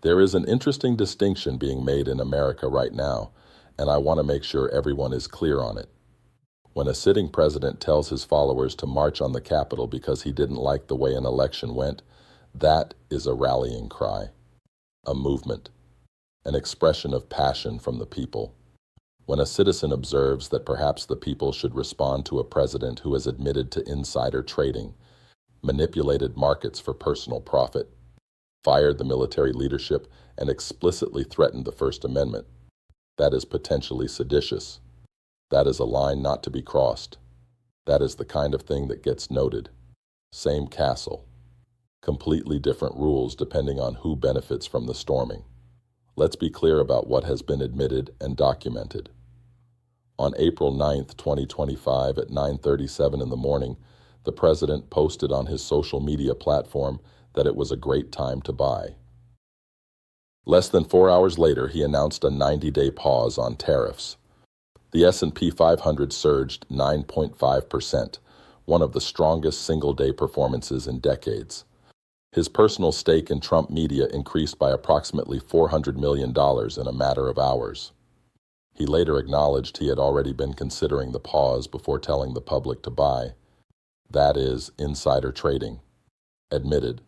There is an interesting distinction being made in America right now, and I want to make sure everyone is clear on it. When a sitting president tells his followers to march on the Capitol because he didn't like the way an election went, that is a rallying cry, a movement, an expression of passion from the people. When a citizen observes that perhaps the people should respond to a president who has admitted to insider trading, manipulated markets for personal profit, fired the military leadership, and explicitly threatened the First Amendment, that is potentially seditious. That is a line not to be crossed. That is the kind of thing that gets noted. Same castle. Completely different rules depending on who benefits from the storming. Let's be clear about what has been admitted and documented. On April 9th, 2025 at 9:37 in the morning, the president posted on his social media platform that it was a great time to buy. Less than 4 hours later, he announced a 90-day pause on tariffs. The S&P 500 surged 9.5%, one of the strongest single-day performances in decades. His personal stake in Trump media increased by approximately $400 million in a matter of hours. He later acknowledged he had already been considering the pause before telling the public to buy. That is insider trading. Admitted.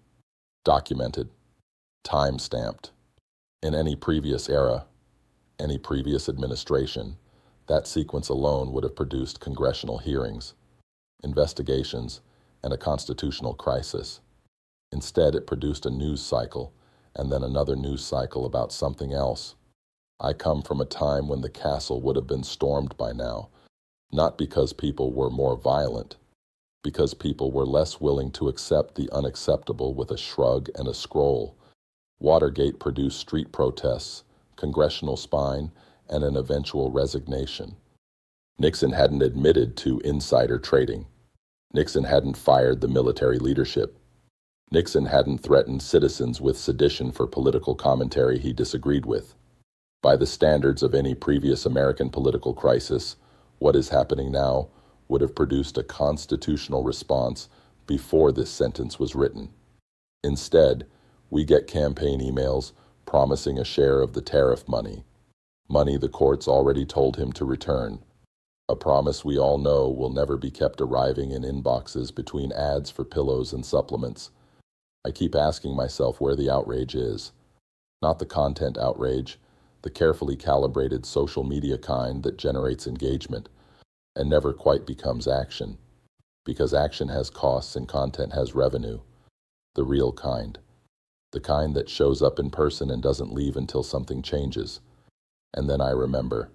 Documented. Time-stamped. In any previous era, any previous administration, that sequence alone would have produced congressional hearings, investigations, and a constitutional crisis. Instead, it produced a news cycle, and then another news cycle about something else. I come from a time when the castle would have been stormed by now, not because people were more violent, because people were less willing to accept the unacceptable with a shrug and a scroll. Watergate produced street protests, congressional spine, and an eventual resignation. Nixon hadn't admitted to insider trading. Nixon hadn't fired the military leadership. Nixon hadn't threatened citizens with sedition for political commentary he disagreed with. By the standards of any previous American political crisis, what is happening now would have produced a constitutional response before this sentence was written. Instead, we get campaign emails promising a share of the tariff money the courts already told him to return, a promise we all know will never be kept arriving in inboxes between ads for pillows and supplements. I keep asking myself where the outrage is. Not the content outrage, the carefully calibrated social media kind that generates engagement and never quite becomes action, because action has costs and content has revenue. The real kind. The kind that shows up in person and doesn't leave until something changes. And then I remember,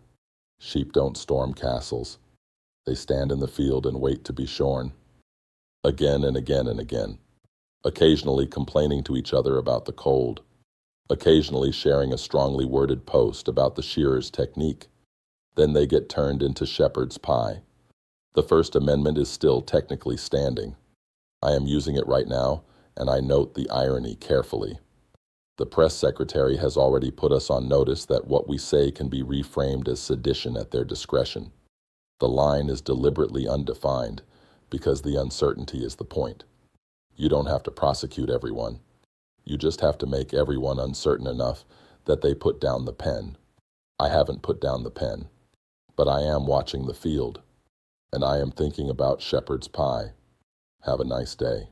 sheep don't storm castles. They stand in the field and wait to be shorn. Again and again and again. Occasionally complaining to each other about the cold. Occasionally sharing a strongly worded post about the shearer's technique. Then they get turned into shepherd's pie. The First Amendment is still technically standing. I am using it right now, and I note the irony carefully. The press secretary has already put us on notice that what we say can be reframed as sedition at their discretion. The line is deliberately undefined, because the uncertainty is the point. You don't have to prosecute everyone. You just have to make everyone uncertain enough that they put down the pen. I haven't put down the pen, but I am watching the field, and I am thinking about shepherd's pie. Have a nice day.